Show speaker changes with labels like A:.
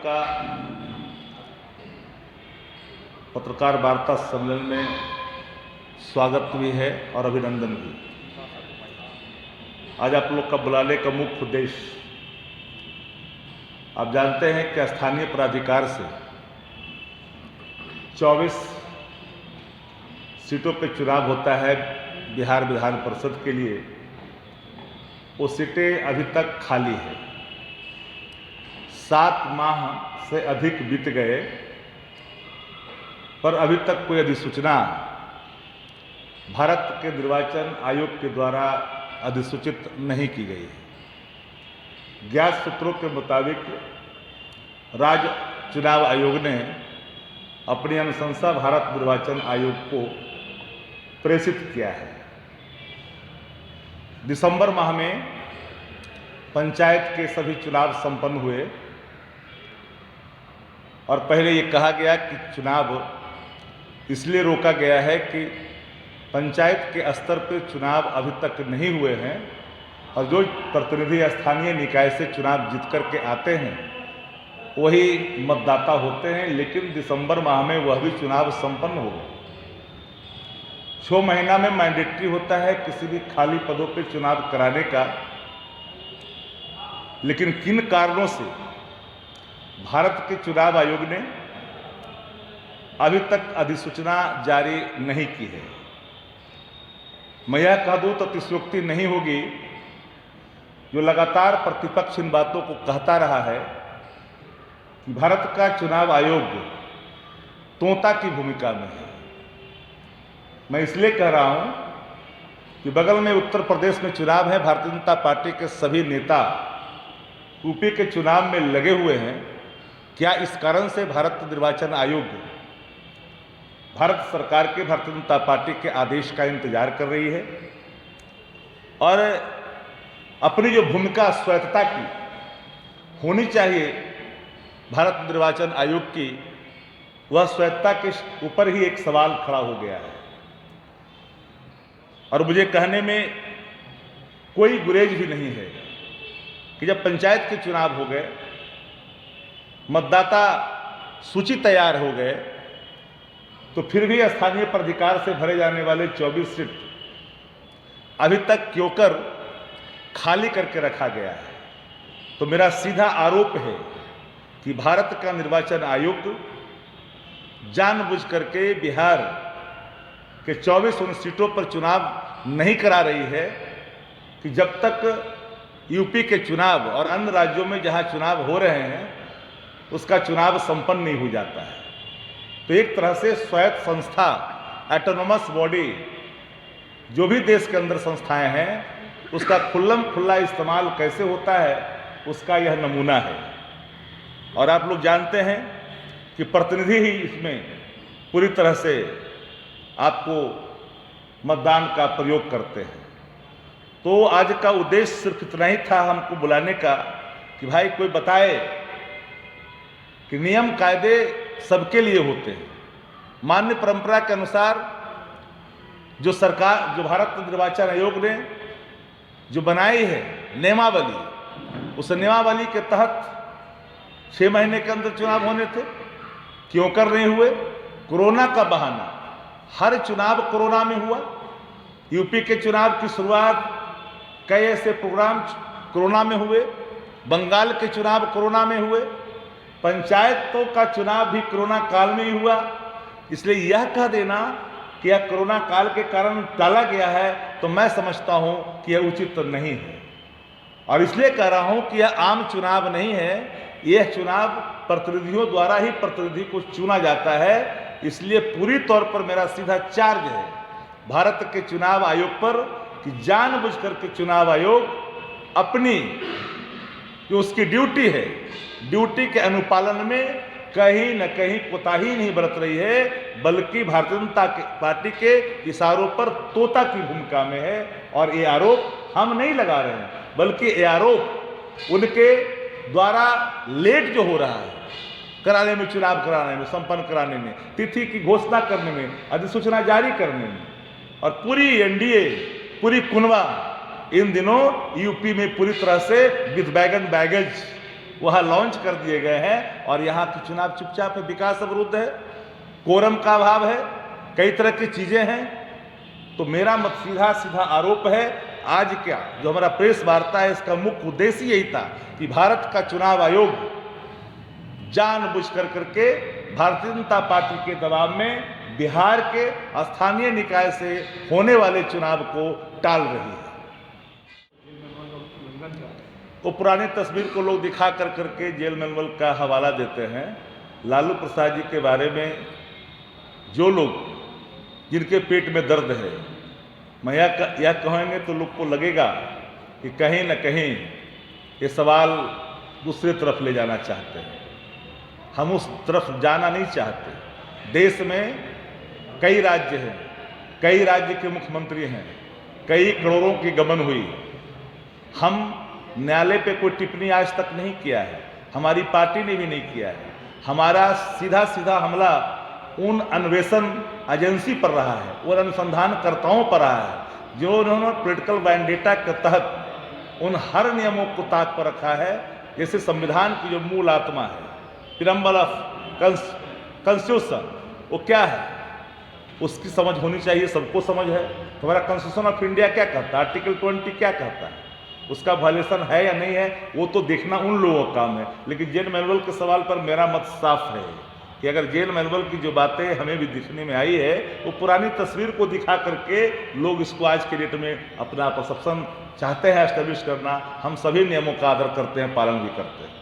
A: का पत्रकार वार्ता सम्मेलन में स्वागत भी है और अभिनंदन भी। आज आप लोग का बुलाने का मुख्य उद्देश्य, आप जानते हैं कि स्थानीय प्राधिकार से 24 सीटों पे चुनाव होता है बिहार विधान परिषद के लिए। वो सीटें अभी तक खाली है। 7 माह से अधिक बीत गए पर अभी तक कोई अधिसूचना भारत के निर्वाचन आयोग के द्वारा अधिसूचित नहीं की गई है। ज्ञात सूत्रों के मुताबिक राज्य चुनाव आयोग ने अपनी अनुशंसा भारत निर्वाचन आयोग को प्रेषित किया है। दिसंबर माह में पंचायत के सभी चुनाव संपन्न हुए और पहले ये कहा गया कि चुनाव इसलिए रोका गया है कि पंचायत के स्तर पर चुनाव अभी तक नहीं हुए हैं और जो प्रतिनिधि स्थानीय निकाय से चुनाव जीत करके आते हैं वही मतदाता होते हैं। लेकिन दिसंबर माह में वह भी चुनाव संपन्न हो गए। 6 महीना में मैंडेटरी होता है किसी भी खाली पदों पर चुनाव कराने का, लेकिन किन कारणों से भारत के चुनाव आयोग ने अभी तक अधिसूचना जारी नहीं की है। मैं यह कह दूं तो अतिशयोक्ति नहीं होगी, जो लगातार प्रतिपक्ष इन बातों को कहता रहा है कि भारत का चुनाव आयोग तोता की भूमिका में है। मैं इसलिए कह रहा हूं कि बगल में उत्तर प्रदेश में चुनाव है, भारतीय जनता पार्टी के सभी नेता यूपी के चुनाव में लगे हुए हैं। क्या इस कारण से भारत निर्वाचन आयोग भारत सरकार के, भारतीय जनता पार्टी के आदेश का इंतजार कर रही है और अपनी जो भूमिका स्वायत्तता की होनी चाहिए भारत निर्वाचन आयोग की, वह स्वायत्तता के ऊपर ही एक सवाल खड़ा हो गया है। और मुझे कहने में कोई गुरेज भी नहीं है कि जब पंचायत के चुनाव हो गए, मतदाता सूची तैयार हो गए, तो फिर भी स्थानीय प्राधिकार से भरे जाने वाले 24 सीट अभी तक क्यों कर खाली करके रखा गया है। तो मेरा सीधा आरोप है कि भारत का निर्वाचन आयोग जानबूझ करके बिहार के 24 उन सीटों पर चुनाव नहीं करा रही है कि जब तक यूपी के चुनाव और अन्य राज्यों में जहां चुनाव हो रहे हैं उसका चुनाव संपन्न नहीं हो जाता है। तो एक तरह से स्वायत्त संस्था, ऑटोनोमस बॉडी, जो भी देश के अंदर संस्थाएं हैं, उसका खुल्लम खुल्ला इस्तेमाल कैसे होता है उसका यह नमूना है। और आप लोग जानते हैं कि प्रतिनिधि ही इसमें पूरी तरह से आपको मतदान का प्रयोग करते हैं। तो आज का उद्देश्य सिर्फ इतना ही था हमको बुलाने का कि भाई कोई बताए कि नियम कायदे सबके लिए होते हैं। मान्य परंपरा के अनुसार जो सरकार, जो भारत निर्वाचन आयोग ने जो बनाई है नियमावली, उस नियमावली के तहत 6 महीने के अंदर चुनाव होने थे। क्यों कर नहीं हुए? कोरोना का बहाना। हर चुनाव कोरोना में हुआ। यूपी के चुनाव की शुरुआत कई ऐसे प्रोग्राम कोरोना में हुए, बंगाल के चुनाव कोरोना में हुए, पंचायतों का चुनाव भी कोरोना काल में ही हुआ। इसलिए यह कह देना कि यह कोरोना काल के कारण टाला गया है, तो मैं समझता हूं कि यह उचित नहीं है। और इसलिए कह रहा हूं कि यह आम चुनाव नहीं है, यह चुनाव प्रतिनिधियों द्वारा ही प्रतिनिधि को चुना जाता है। इसलिए पूरी तौर पर मेरा सीधा चार्ज है भारत के चुनाव आयोग पर कि जानबूझ करके चुनाव आयोग अपनी जो उसकी ड्यूटी है, ड्यूटी के अनुपालन में कहीं न कहीं कोताही नहीं बरत रही है, बल्कि भारतीय जनता पार्टी के इशारों पर तोता की भूमिका में है। और ये आरोप हम नहीं लगा रहे हैं, बल्कि ये आरोप उनके द्वारा लेट जो हो रहा है कराने में, चुनाव कराने में, संपन्न कराने में, तिथि की घोषणा करने में, अधिसूचना जारी करने में, और पूरी एनडीए, पूरी कुनवा इन दिनों यूपी में पूरी तरह से विद बैगन बैगेज वह लॉन्च कर दिए गए हैं और यहाँ के चुनाव चुपचाप है, विकास अवरुद्ध है, कोरम का अभाव है, कई तरह की चीजें हैं। तो मेरा मत सीधा सीधा आरोप है, आज क्या जो हमारा प्रेस वार्ता है इसका मुख्य उद्देश्य यही था कि भारत का चुनाव आयोग जानबूझ करके भारतीय जनता पार्टी के दबाव में बिहार के स्थानीय निकाय से होने वाले चुनाव को टाल रही है। वो पुरानी तस्वीर को लोग दिखा करके जेल मैनुअल का हवाला देते हैं। लालू प्रसाद जी के बारे में जो लोग जिनके पेट में दर्द है, मैं यह कहेंगे तो लोग को लगेगा कि कहीं न कहीं ये सवाल दूसरे तरफ ले जाना चाहते हैं। हम उस तरफ जाना नहीं चाहते। देश में कई राज्य हैं, कई राज्य के मुख्यमंत्री हैं, कई करोड़ों की गबन हुई। हम न्यायालय पे कोई टिप्पणी आज तक नहीं किया है, हमारी पार्टी ने भी नहीं किया है। हमारा सीधा सीधा हमला उन अन्वेषण एजेंसी पर रहा है, उन अनुसंधानकर्ताओं पर रहा है जो उन्होंने पॉलिटिकल वैंडेटा के तहत उन हर नियमों को ताक पर रखा है। जैसे संविधान की जो मूल आत्मा है, प्रीएम्बल ऑफ कॉन्स्टिट्यूशन, वो क्या है, उसकी समझ होनी चाहिए, सबको समझ है। हमारा कॉन्स्टिट्यूशन ऑफ इंडिया क्या कहता है, आर्टिकल 20 क्या कहता है, उसका वायलेशन है या नहीं है वो तो देखना उन लोगों का काम है। लेकिन जेल मैनुअल के सवाल पर मेरा मत साफ है कि अगर जेल मैनुअल की जो बातें हमें भी दिखने में आई है वो पुरानी तस्वीर को दिखा करके लोग इसको आज के डेट में अपना परसेप्शन चाहते हैं एस्टेब्लिश करना। हम सभी नियमों का आदर करते हैं, पालन भी करते हैं।